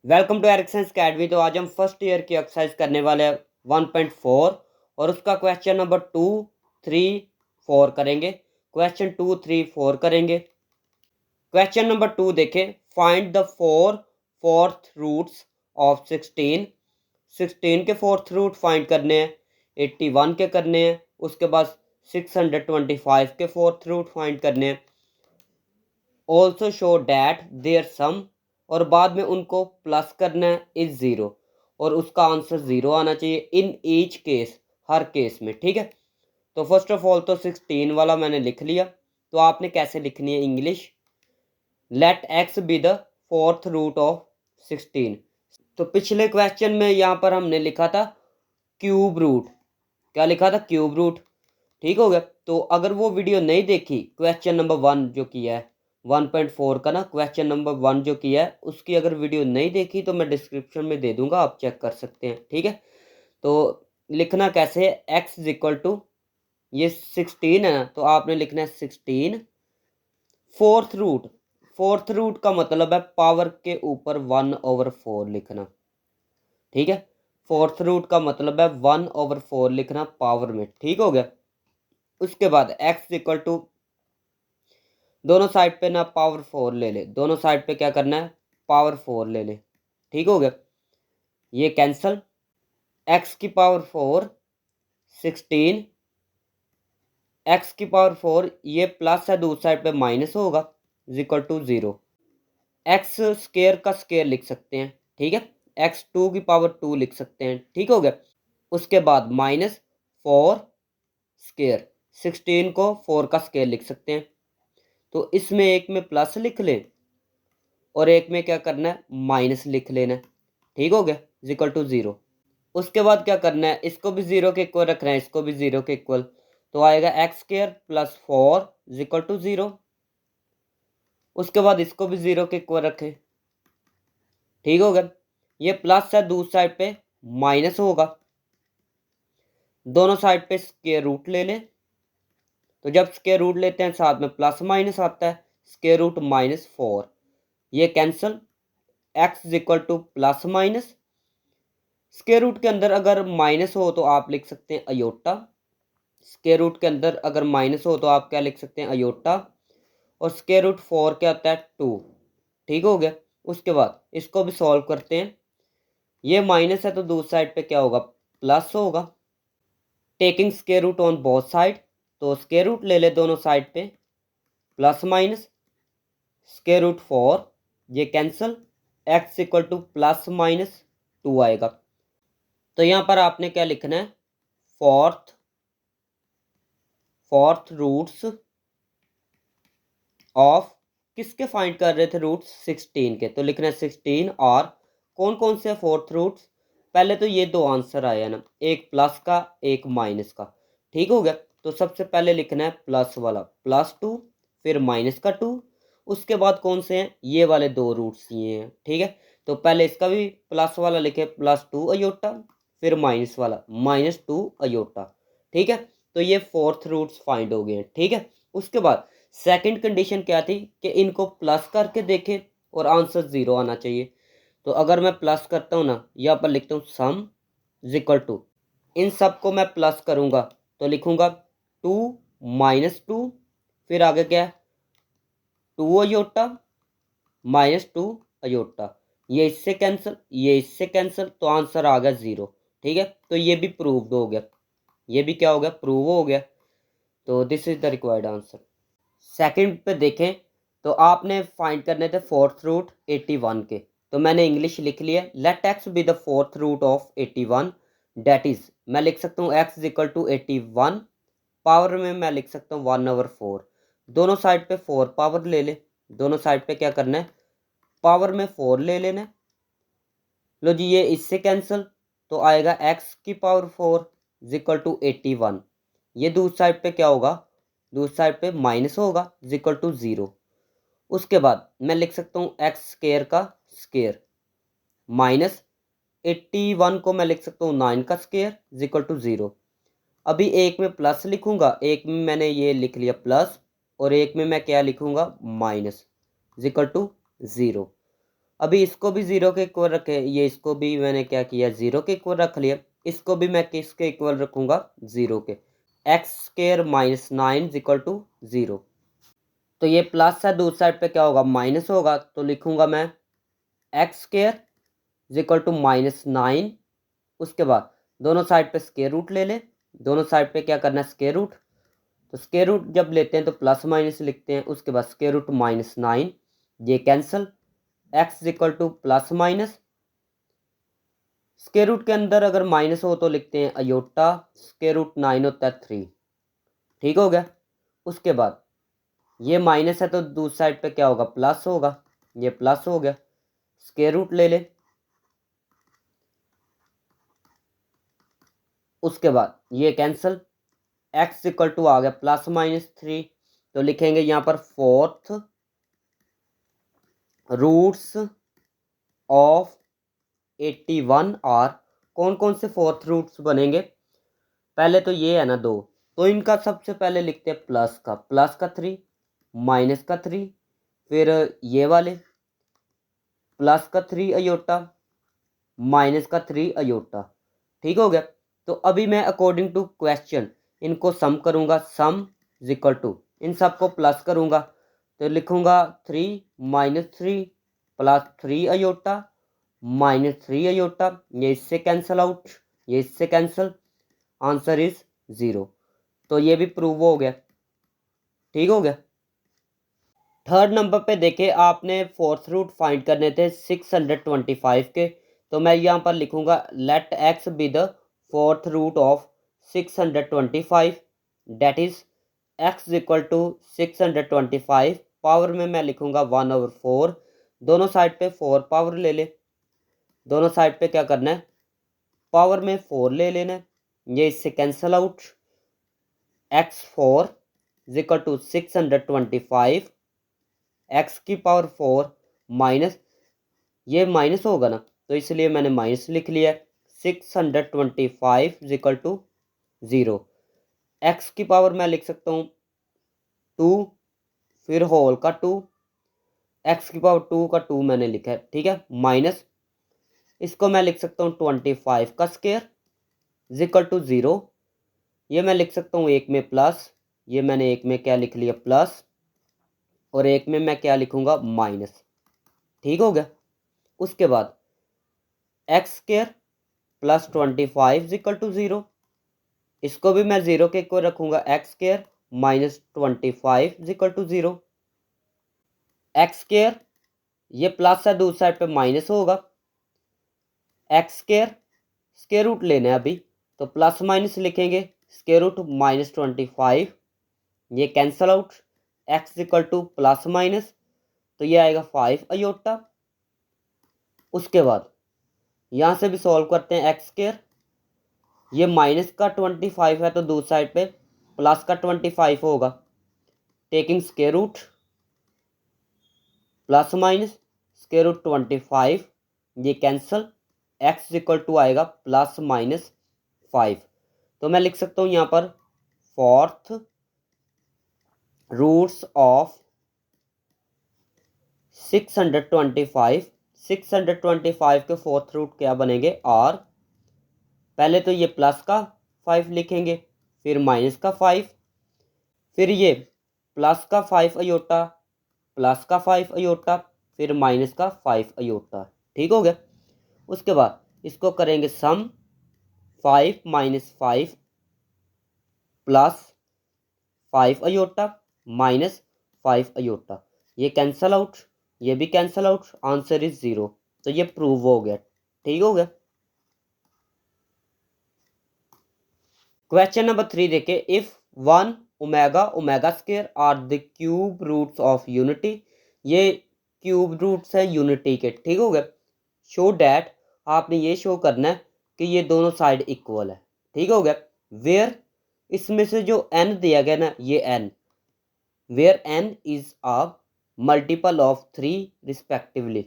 Welcome to Ericsson academy. तो आज हम फर्स्ट ईयर की एक्सरसाइज करने वाले हैं 1.4 और उसका क्वेश्चन नंबर 2, 3, 4 करेंगे। क्वेश्चन 2, 3, 4 करेंगे। क्वेश्चन नंबर 2 देखें। Find the fourth roots of 16 के फोर्थ रूट फाइंड करने हैं, 81 के करने हैं, उसके बाद 625 के फोर्थ रूट फाइंड करने हैं। ऑल्सो शो डैट देयर सम, और बाद में उनको प्लस करना है, इज ज़ीरो, और उसका आंसर ज़ीरो आना चाहिए in each case, her case में। ठीक है, तो फर्स्ट ऑफ ऑल तो 16 वाला मैंने लिख लिया। तो आपने कैसे लिखनी है English, let x be the fourth root of 16। तो पिछले क्वेश्चन में यहाँ पर हमने लिखा था क्यूब रूट। क्या लिखा था? Cube root. ठीक हो गया। तो अगर वो वीडियो नहीं देखी, क्वेश्चन नंबर 1 जो किया है 1.4 का ना, क्वेश्चन नंबर 1 जो किया है उसकी अगर वीडियो नहीं देखी तो मैं डिस्क्रिप्शन में दे दूंगा, आप चेक कर सकते हैं। ठीक है, तो लिखना कैसे है, एक्स इज इक्वल टू, ये 16 है ना, तो आपने लिखना है 16 फोर्थ रूट का मतलब है पावर के ऊपर 1/4 लिखना। ठीक है, फोर्थ रूट का मतलब है 1/4 लिखना पावर में। ठीक हो गया। उसके बाद एक्स इक्वल टू, दोनों साइड पे ना पावर 4 ले ले, दोनों साइड पे क्या करना है, पावर 4 ले ले। ठीक हो गया, ये कैंसल। एक्स की पावर 4 16, एक्स की पावर 4, ये प्लस है, दूसरी साइड पे माइनस होगा, is equal to 0। X square का स्केयर लिख सकते हैं। ठीक है, एक्स 2 की पावर 2 लिख सकते हैं। ठीक हो गया। उसके बाद माइनस 4 स्केयर, 16 को 4 का स्केयर लिख सकते हैं। तो इसमें एक में प्लस लिख ले और एक में क्या करना है, माइनस लिख लेना है। ठीक हो गया, इज इक्वल टू 0। उसके बाद क्या करना है, इसको भी 0 के इक्वल रखना है, इसको भी 0 के इक्वल, तो आएगा x square plus 4 is equal to 0। उसके बाद इसको भी 0 के इक्वल रखें। ठीक हो गया, ये प्लस है, दूसरी साइड पे माइनस होगा, दोनों साइड पे स्क्वायर रूट ले लें। तो जब स्क्वायर रूट लेते हैं साथ में प्लस माइनस आता है, स्क्वायर रूट -4, ये cancel. X is equal to plus minus, square root के अंदर अगर माइनस हो तो आप लिख सकते हैं अयोटा, स्क्वायर रूट के अंदर अगर माइनस हो तो आप क्या लिख सकते हैं, अयोटा। और स्क्वायर रूट 4 क्या होता है, 2। ठीक हो गया। उसके बाद इसको भी सॉल्व करते हैं, ये माइनस है तो दूसरी साइड पे क्या होगा, प्लस होगा। Taking square root on both side, तो स्क्वायर रूट ले ले दोनों साइड पे, प्लस माइनस स्क्वायर रूट 4, ये cancel. X equal to plus minus 2 आएगा। तो यहाँ पर आपने क्या लिखना है, फोर्थ रूट्स ऑफ, किसके फाइंड कर रहे थे, रूट्स 16 के, तो लिखना है 16। और कौन कौन से फोर्थ रूट्स, पहले तो ये दो आंसर आया ना, एक प्लस का एक माइनस का। ठीक हो गया। तो सबसे पहले लिखना है प्लस वाला, +2, फिर माइनस का 2। उसके बाद कौन से हैं, ये वाले दो रूट्स ये हैं। ठीक है, तो पहले इसका भी प्लस वाला लिखे, +2 अयोटा, फिर माइनस वाला -2 अयोटा। ठीक है, तो ये फोर्थ रूट्स फाइंड हो गए हैं। ठीक है, उसके बाद सेकंड कंडीशन क्या थी कि इनको प्लस करके देखें और आंसर 0 आना चाहिए। तो अगर मैं प्लस करता हूँ ना, यहाँ पर लिखता हूँ सम इज इक्वल टू, इन सब को मैं प्लस करूँगा तो लिखूँगा 2 -2, फिर आगे क्या है, 2 अयोटा -2 अयोटा, ये इससे कैंसिल, ये इससे कैंसिल, तो आंसर आ गया 0। ठीक है, तो ये भी प्रूव्ड हो गया, ये भी क्या हो गया, प्रूव हो गया। तो this is the required answer. Second पे देखें तो आपने फाइंड करने थे फोर्थ रूट 81 के, तो मैंने इंग्लिश लिख लिया, let x be the fourth root of 81, that is, मैं लिख सकता हूँ x is equal to 81, power में मैं लिख सकता हूँ 1/4, दोनों साइड पे 4 पावर ले ले, दोनों साइड पे क्या करना है, पावर में 4 ले लेना है। लो जी, ये इससे कैंसिल, तो आएगा एक्स की पावर 4 इज इक्वल टू 81, ये दूसरी साइड पे क्या होगा, दूसरी साइड पे माइनस होगा, इज इक्वल टू 0। उसके बाद मैं लिख सकता हूँ एक्स स्केयर का स्केयर, माइनस 81 को मैं लिख सकता हूँ 9 का स्केयर इज इक्वल टू 0। अभी एक में प्लस लिखूंगा, एक में मैंने ये लिख लिया प्लस, और एक में मैं क्या लिखूंगा, माइनस इज इक्वल टू 0। अभी इसको भी 0 के इक्वल रखे, ये इसको भी मैंने क्या किया 0 के इक्वल रख लिया, इसको भी मैं किसके इक्वल रखूँगा 0 के। X square minus 9 equal to 0। तो ये प्लस है, दूसरी साइड पे क्या होगा माइनस होगा, तो लिखूँगा मैं x square equal to minus 9। उसके बाद दोनों साइड पे स्क्वायर रूट ले ले, दोनों साइड पे क्या करना है स्क्वायर रूट। तो स्क्वायर रूट जब लेते हैं तो प्लस माइनस लिखते हैं, उसके बाद स्क्वायर रूट माइनस 9, ये cancel. X equal to plus minus, square root के अंदर अगर माइनस हो तो लिखते हैं अयोटा, स्क्वायर रूट 9 होता है 3। ठीक हो गया। उसके बाद ये माइनस है तो दूसरी साइड पे क्या होगा प्लस होगा, ये प्लस हो गया, स्क्वायर रूट ले ले। उसके बाद ये कैंसिल, एक्स इक्वल टू आ गया प्लस माइनस 3, तो लिखेंगे यहाँ पर फोर्थ रूट्स ऑफ 81 आर। कौन कौन से फोर्थ रूट्स बनेंगे, पहले तो ये है ना 2, तो इनका सबसे पहले लिखते हैं प्लस का 3, माइनस का 3, फिर ये वाले प्लस का 3 अयोटा, माइनस का 3 अयोटा। ठीक हो गया। तो अभी मैं अकॉर्डिंग टू क्वेश्चन इनको सम करूंगा, सम इक्वल टू इन सबको प्लस करूंगा, तो लिखूंगा 3 minus 3 plus 3 iota minus 3 iota, ये इससे कैंसिल आउट, ये इससे कैंसिल, आंसर इज 0। तो ये भी प्रूव हो गया। ठीक हो गया। थर्ड नंबर पे देखे आपने फोर्थ रूट फाइंड करने थे 625 के, तो मैं यहाँ पर लिखूंगा let x be the fourth root of 625, that is x equal to 625, power में मैं लिखूंगा 1/4, दोनों साइड पे 4 पावर ले ले, दोनों साइड पे क्या करना है पावर में 4 ले लेना है, ये इससे cancel out, x4 equal to 625, x की पावर 4 माइनस, ये माइनस होगा ना तो इसलिए मैंने माइनस लिख लिया, 625 इक्वल टू 0। एक्स की पावर मैं लिख सकता हूँ 2, फिर होल का 2, एक्स की पावर 2 का 2 मैंने लिखा है, ठीक है, माइनस इसको मैं लिख सकता हूँ 25 का स्क्वायर इक्वल टू 0। ये मैं लिख सकता हूँ एक में प्लस, ये मैंने एक में क्या लिख लिया प्लस, और एक में मैं क्या लिखूंगा माइनस। ठीक हो गया। उसके बाद x square plus 25 equal to 0, इसको भी मैं 0 के इक्वल रखूंगा, x square minus 25 equal to 0। X square ये प्लस है, दूसरी साइड पे माइनस होगा, एक्स स्क्वायर स्क्वायर रूट लेना है अभी, तो प्लस माइनस लिखेंगे, स्क्वायर रूट माइनस 25, ये cancel out, x equal to plus minus, तो ये आएगा 5 अयोटा। उसके बाद यहाँ से भी सॉल्व करते हैं, एक्स स्क्वायर ये माइनस का 25 है तो दूसरी साइड पे प्लस का 25 होगा, taking square root plus minus square root 25, ये कैंसल, एक्स इक्वल टू आएगा प्लस माइनस 5। तो मैं लिख सकता हूँ यहाँ पर फोर्थ रूट्स ऑफ 625, 625 के फोर्थ रूट क्या बनेंगे आर, पहले तो ये प्लस का 5 लिखेंगे, फिर माइनस का 5, फिर ये प्लस का 5 अयोटा, प्लस का 5 अयोटा, फिर माइनस का 5 अयोटा। ठीक हो गया। उसके बाद इसको करेंगे sum, 5 minus 5 plus 5 iota minus 5 iota, ये कैंसल आउट, ये भी कैंसल आउट, आंसर इज 0। तो ये प्रूव हो गया। ठीक हो गया। क्वेश्चन नंबर 3 देखे, if 1 omega omega square are the cube roots of unity, ये क्यूब रूट्स हैं यूनिटी के। ठीक हो गया। शो डैट, आपने ये शो करना है कि ये दोनों साइड इक्वल है। ठीक हो गया। वेयर, इसमें से जो n दिया गया ना ये n, where n is a multiple of 3 respectively,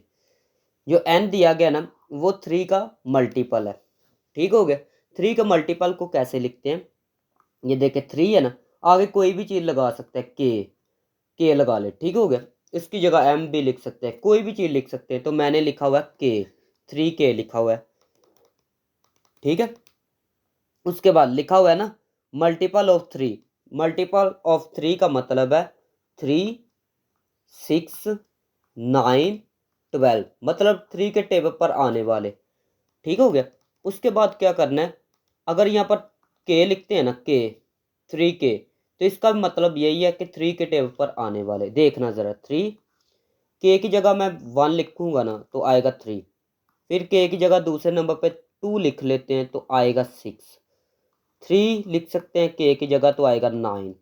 जो n दिया गया ना वो 3 का मल्टीपल है। ठीक हो गया। 3 का मल्टीपल को कैसे लिखते हैं, ये देखे 3 है ना, आगे कोई भी चीज़ लगा सकते हैं, के लगा ले। ठीक हो गया। इसकी जगह एम भी लिख सकते हैं, कोई भी चीज़ लिख सकते हैं। तो मैंने लिखा हुआ है के, 3K लिखा हुआ है, ठीक है। उसके बाद लिखा हुआ है ना मल्टीपल ऑफ 3, मल्टीपल ऑफ 3 का मतलब है 3, 6, 9, 12, मतलब 3 के टेबल पर आने वाले, ठीक हो गया। उसके बाद क्या करना है, अगर यहाँ पर के लिखते हैं ना, के 3K, तो इसका मतलब यही है कि 3 के टेबल पर आने वाले। देखना ज़रा, 3K की जगह मैं 1 लिखूंगा ना तो आएगा 3, फिर के की जगह दूसरे नंबर पे 2 लिख लेते हैं तो आएगा 6, 3 लिख सकते हैं के की जगह तो आएगा 9,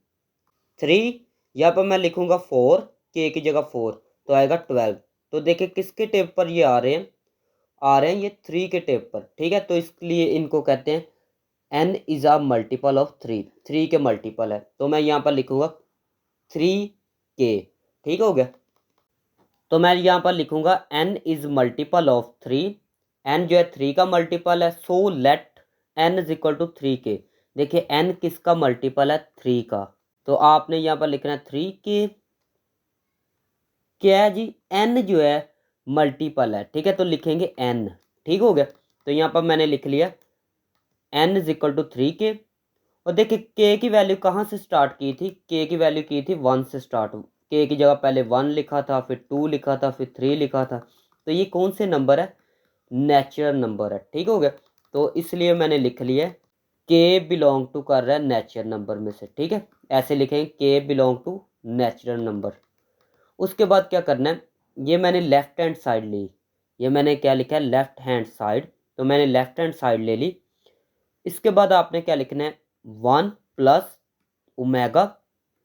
3 यहाँ पर मैं लिखूंगा 4, के की जगह 4 तो आएगा 12। तो देखिए किसके टेप पर ये आ रहे हैं ये 3 के टेप पर, ठीक है। तो इसलिए इनको कहते हैं n is a multiple of 3, 3 के मल्टीपल है। तो मैं यहाँ पर लिखूंगा 3K, ठीक हो गया। तो मैं यहाँ पर लिखूंगा n is multiple of 3, n जो है 3 का मल्टीपल है, so let n is equal to 3K। देखिए n किसका मल्टीपल है, 3 का, तो आपने यहाँ पर लिखना है 3K, क्या है जी, n जो है मल्टीपल है, ठीक है, तो लिखेंगे n, ठीक हो गया। तो यहाँ पर मैंने लिख लिया n is equal to 3K। और देखिए के की वैल्यू कहाँ से स्टार्ट की थी, के की वैल्यू की थी 1 से स्टार्ट, के की जगह पहले 1 लिखा था, फिर 2 लिखा था, फिर 3 लिखा था। तो ये कौन से नंबर है, नेचुरल नंबर है, ठीक हो गया। तो इसलिए मैंने लिख लिया के बिलोंग टू कर रहा है नेचुरल नंबर में से, ठीक है, ऐसे लिखेंगे के बिलोंग टू नेचुरल नंबर। उसके बाद क्या करना है, ये मैंने लेफ्ट हैंड साइड ली, ये मैंने क्या लिखा है, लेफ्ट हैंड साइड, तो मैंने लेफ्ट हैंड साइड ले ली। इसके बाद आपने क्या लिखना है, 1 प्लस ओमेगा,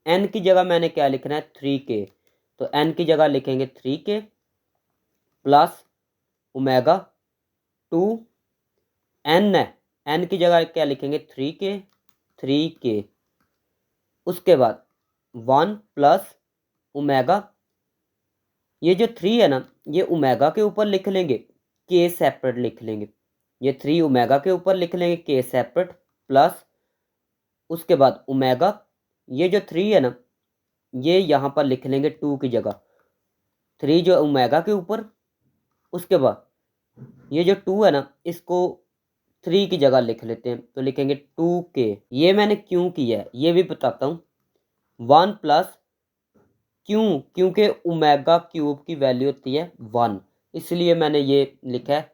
एन की जगह मैंने क्या लिखना है, 3K, तो एन की जगह लिखेंगे 3K प्लस ओमेगा 2, एन है, एन की जगह क्या लिखेंगे, 3K। उसके बाद 1 प्लस ओमेगा, ये जो 3 है ना, ये ओमेगा के ऊपर लिख लेंगे, के सेपरेट लिख लेंगे, ये 3 ओमेगा के ऊपर लिख लेंगे, के सेपरेट, प्लस उसके बाद ओमेगा, ये जो 3 है ना, ये यहाँ पर लिख लेंगे 2 की जगह, 3 जो ओमेगा के ऊपर, उसके बाद ये जो 2 है ना, इसको 3 की जगह लिख लेते हैं, तो लिखेंगे 2K। ये मैंने क्यों किया है ये भी बताता हूँ, 1 प्लस, क्योंकि ओमेगा क्यूब की वैल्यू होती है 1, इसलिए मैंने ये लिखा है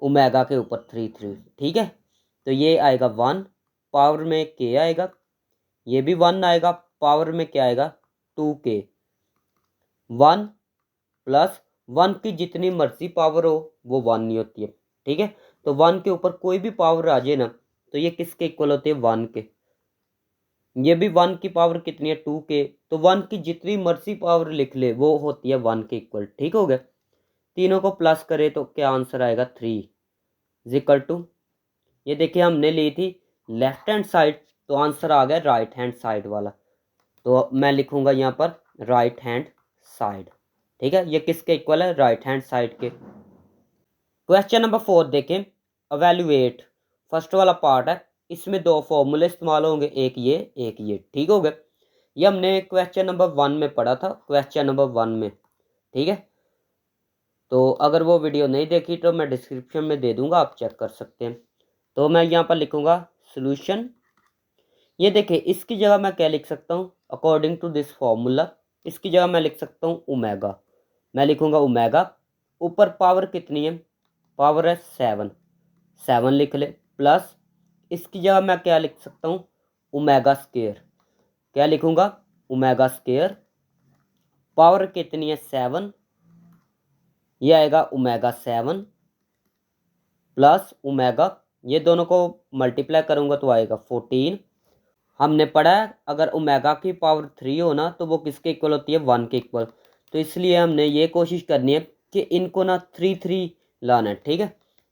ओमेगा के ऊपर 3, ठीक है। तो ये आएगा 1, पावर में के आएगा, ये भी 1 आएगा, पावर में क्या आएगा, 2K। 1 प्लस 1 की जितनी मर्जी पावर हो वो 1 नहीं होती है, ठीक है। तो 1 के ऊपर कोई भी पावर आ जाए ना, तो ये किसके इक्वल होते हैं, 1 के। ये भी 1 की पावर कितनी है, 2K, तो 1 की जितनी मर्जी पावर लिख ले वो होती है 1 के इक्वल, ठीक हो गया। तीनों को प्लस करे तो क्या आंसर आएगा, 3 इज इक्वल टू, ये देखिए हमने ली थी लेफ्ट हैंड साइड, तो आंसर आ गया राइट हैंड साइड वाला। तो मैं लिखूंगा यहाँ पर राइट हैंड साइड, ठीक है, ये किसके इक्वल है, राइट हैंड साइड के। क्वेश्चन नंबर 4 देखें, अवेल्युएट, फर्स्ट वाला पार्ट है, इसमें दो फॉर्मूले इस्तेमाल होंगे, एक ये, ठीक हो गया। ये हमने क्वेश्चन नंबर 1 में पढ़ा था, क्वेश्चन नंबर 1 में, ठीक है। तो अगर वो वीडियो नहीं देखी तो मैं डिस्क्रिप्शन में दे दूंगा, आप चेक कर सकते हैं। तो मैं यहाँ पर लिखूंगा सोल्यूशन, ये देखिए इसकी जगह मैं क्या लिख सकता हूँ, अकॉर्डिंग टू दिस फॉर्मूला, इसकी जगह मैं लिख सकता हूँ ओमेगा, मैं लिखूंगा ओमेगा, ऊपर पावर कितनी है, पावर है 7, 7 लिख ले, प्लस इसकी जगह मैं क्या लिख सकता हूँ, ओमेगा स्क्वायर, क्या लिखूंगा, ओमेगा स्क्वायर, पावर कितनी है 7, ये आएगा ओमेगा 7 प्लस ओमेगा, ये दोनों को मल्टीप्लाई करूंगा तो आएगा 14। हमने पढ़ा है अगर ओमेगा की पावर 3 हो ना तो वो किसके इक्वल होती है, 1 के इक्वल। तो इसलिए हमने ये कोशिश करनी है कि इनको ना 3 लाना है, ठीक है।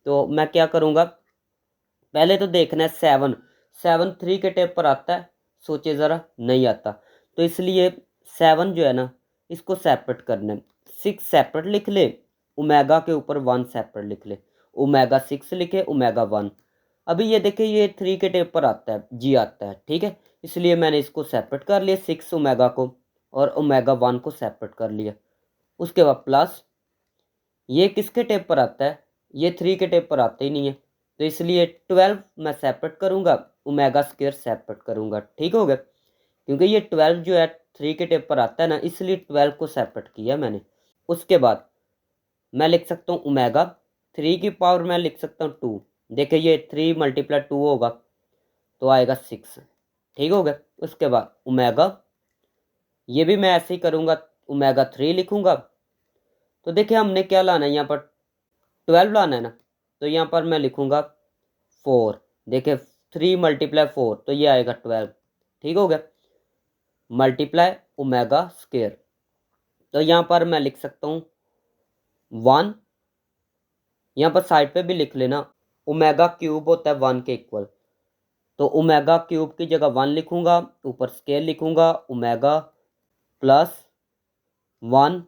तो मैं क्या करूँगा, पहले तो देखना है 7, 7 3 के टेप पर आता है, सोचे ज़रा, नहीं आता। तो इसलिए 7 जो है ना इसको सेपरेट करना है, 6 सेपरेट लिख ले, ओमेगा के ऊपर 1 सेपरेट लिख ले, ओमेगा 6 लिखे, ओमेगा 1। अभी ये देखिए ये 3 के टेप पर आता है, जी आता है, ठीक है, इसलिए मैंने इसको सेपरेट कर लिया 6 ओमेगा को। और ओमेगा 1 को सेपरेट कर लिया। उसके बाद प्लस ये किसके टेप पर आता है, ये 3 के टेप पर आता ही नहीं है, तो इसलिए 12 मैं सेपरेट करूँगा, ओमेगा स्क्वायर सेपरेट करूँगा। ठीक हो गया, क्योंकि ये 12 जो है 3 के टेप पर आता है ना, इसलिए 12 को सेपरेट किया मैंने। उसके बाद मैं लिख सकता हूँ ओमेगा 3 की पावर मैं लिख सकता हूँ 2। देखिए ये 3 मल्टीप्लाई 2 होगा तो आएगा 6। ठीक हो गया। उसके बाद ओमेगा, ये भी मैं ऐसे ही करूँगा, ओमेगा 3 लिखूँगा। तो देखिए हमने क्या लाना है यहाँ पर, 12 लाना है ना, तो यहाँ पर मैं लिखूँगा 4। देखिए 3 मल्टीप्लाई 4 तो ये आएगा 12। ठीक हो गया, मल्टीप्लाई ओमेगा स्क्वायर, तो यहाँ पर मैं लिख सकता हूँ 1। यहाँ पर साइड पे भी लिख लेना, ओमेगा क्यूब होता है 1 के इक्वल, तो ओमेगा क्यूब की जगह 1 लिखूँगा, ऊपर स्क्वायर लिखूँगा, omega plus 1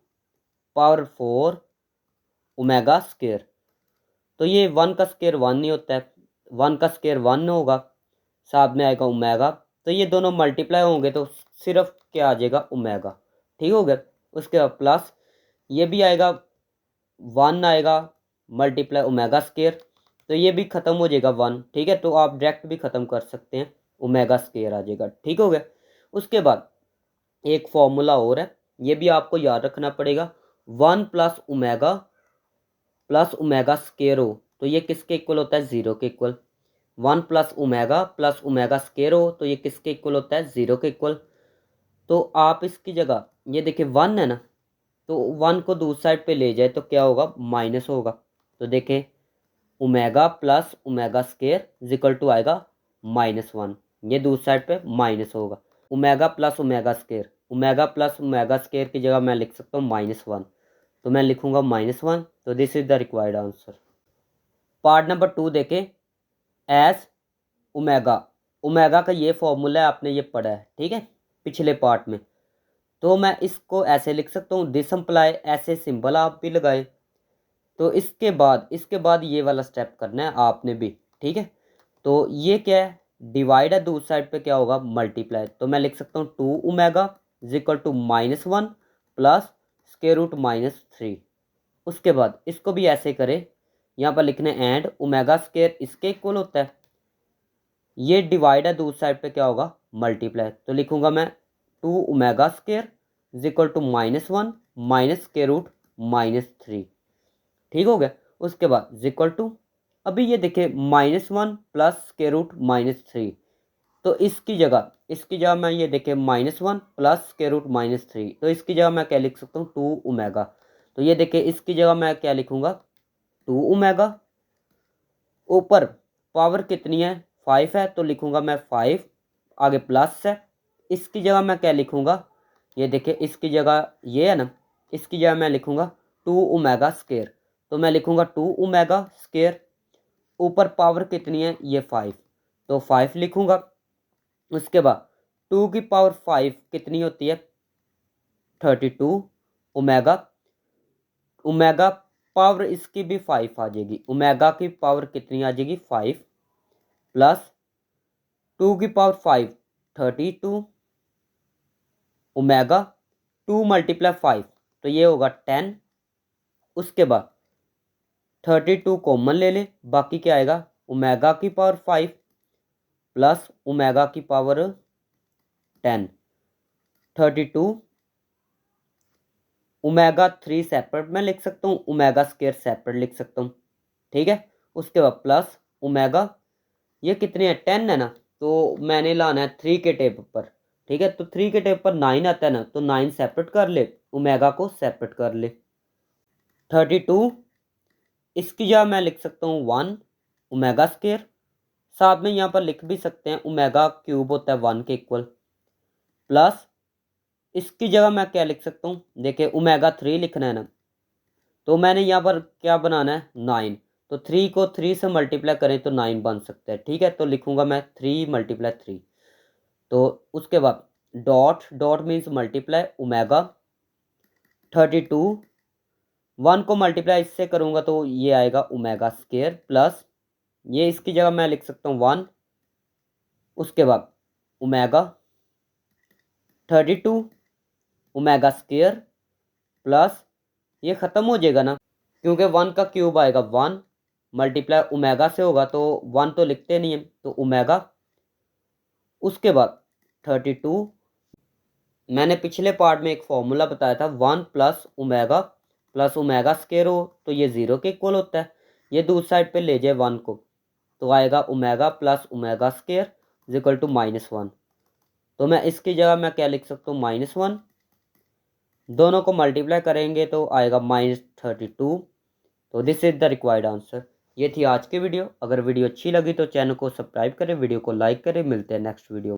power 4 omega square. तो ये 1 का स्क्वायर 1 नहीं होता है, 1 का स्क्वायर 1 होगा, साथ में आएगा ओमेगा, तो ये दोनों मल्टीप्लाई होंगे तो सिर्फ क्या आ जाएगा, ओमेगा। ठीक हो गया। उसके बाद प्लस ये भी आएगा, 1 आएगा मल्टीप्लाई ओमेगा स्क्वायर, तो ये भी ख़त्म हो जाएगा 1। ठीक है, तो आप डायरेक्ट भी ख़त्म कर सकते हैं, ओमेगा स्क्वायर आ जाएगा। ठीक हो गया। उसके बाद एक फॉर्मूला और है, ये भी आपको याद रखना पड़ेगा, 1 प्लस ओमेगा स्क्वायर हो तो ये किसके इक्वल होता है, 0 के इक्वल। 1 प्लस ओमेगा स्क्वायर हो तो ये किसके इक्वल होता है, 0 के इक्वल। तो आप इसकी जगह ये देखिए 1 है ना, तो 1 को दूसरी साइड पे ले जाए तो क्या होगा, माइनस होगा। तो देखें omega plus omega square equal to आएगा -1, ये दूसरी साइड पे माइनस होगा। ओमेगा प्लस ओमेगा स्क्वायर की जगह मैं लिख सकता हूँ -1, तो मैं लिखूंगा -1। तो this is the required answer. Part number 2 देखें, एस ओमेगा, ओमेगा का ये फॉर्मूला है, आपने ये पढ़ा है ठीक है पिछले पार्ट में। तो मैं इसको ऐसे लिख सकता हूँ, दिस इम्प्लाई, ऐसे सिंबल आप भी लगाएं। तो इसके बाद ये वाला स्टेप करना है आपने भी। ठीक है, तो ये क्या है, डिवाइड है, दूसरी साइड पे क्या होगा, मल्टीप्लाई। तो मैं लिख सकता हूँ 2 omega equal to -1 plus square root -3। उसके बाद इसको भी ऐसे करें, यहाँ पर लिखने एंड ओमेगा स्क्वायर इसके इक्वल होता है, ये डिवाइड है, दूसरी साइड पे क्या होगा, मल्टीप्लाई। तो लिखूंगा मैं 2 omega square equal to -1 minus square root -3। ठीक हो गया। उसके बाद इक्वल टू, अभी ये देखिए -1 प्लस स्क्वायर रूट -3, तो इसकी जगह मैं ये देखे -1 प्लस स्क्वायर रूट -3, तो इसकी जगह मैं क्या लिख सकता हूँ, 2 ओमेगा। तो ये देखिए इसकी जगह मैं क्या लिखूंगा, 2 ओमेगा, ऊपर पावर कितनी है, 5 है, तो लिखूंगा मैं 5, आगे प्लस है। इसकी जगह मैं क्या लिखूंगा, ये देखिए इसकी जगह ये है ना, इसकी जगह मैं लिखूंगा 2 ओमेगा स्क्वायर, तो मैं लिखूंगा 2 ओमेगा स्क्वायर, ऊपर पावर कितनी है, ये 5, तो 5 लिखूंगा। उसके बाद 2 की पावर 5 कितनी होती है, 32 ओमेगा, ओमेगा पावर इसकी भी 5 आ जाएगी, ओमेगा की पावर कितनी आ जाएगी, 5 प्लस 2 की पावर 5 32 ओमेगा, 2 मल्टीप्लाई 5 तो ये होगा 10। उसके बाद 32 कॉमन ले ले, बाकी क्या आएगा, ओमेगा की पावर 5 प्लस ओमेगा की पावर 10, 32 ओमेगा 3 सेपरेट में लिख सकता हूँ, ओमेगा स्क्वायर सेपरेट लिख सकता हूँ। ठीक है, उसके बाद प्लस ओमेगा, ये कितने हैं, 10 है ना, तो मैंने लाना है 3 के टेप पर। ठीक है, तो 3 के टेप पर 9 आता है ना, तो 9 सेपरेट कर ले, ओमेगा को सेपरेट कर ले। 32 इसकी जगह मैं लिख सकता हूँ 1 ओमेगा स्क्वायर, साथ में यहाँ पर लिख भी सकते हैं ओमेगा क्यूब होता है 1 के इक्वल, प्लस इसकी जगह मैं क्या लिख सकता हूँ, देखिए ओमेगा 3 लिखना है ना, तो मैंने यहाँ पर क्या बनाना है, 9, तो 3 को 3 से मल्टीप्लाई करें तो 9 बन सकता है। ठीक है, तो लिखूंगा मैं 3 मल्टीप्लाई 3, तो उसके बाद dot dot means multiply omega 32, 1 को मल्टीप्लाई इससे करूँगा तो ये आएगा ओमेगा स्क्वायर, प्लस ये इसकी जगह मैं लिख सकता हूँ 1, उसके बाद ओमेगा 32 ओमेगा स्क्वायर प्लस ये ख़त्म हो जाएगा ना, क्योंकि 1 का क्यूब आएगा 1 मल्टीप्लाई ओमेगा से होगा, तो 1 तो लिखते नहीं है, तो ओमेगा। उसके बाद 32, मैंने पिछले पार्ट में एक फॉर्मूला बताया था 1 प्लस ओमेगा स्क्वायर हो तो ये 0 के इक्वल होता है। ये दूसरी साइड पे ले जाए 1 को, तो आएगा omega plus omega square is equal to -1। तो मैं इसकी जगह मैं क्या लिख सकता हूँ, -1। दोनों को मल्टीप्लाई करेंगे तो आएगा -32। तो this is the required answer. ये थी आज की वीडियो। अगर वीडियो अच्छी लगी तो चैनल को सब्सक्राइब करें, वीडियो को लाइक करें। मिलते हैं नेक्स्ट वीडियो।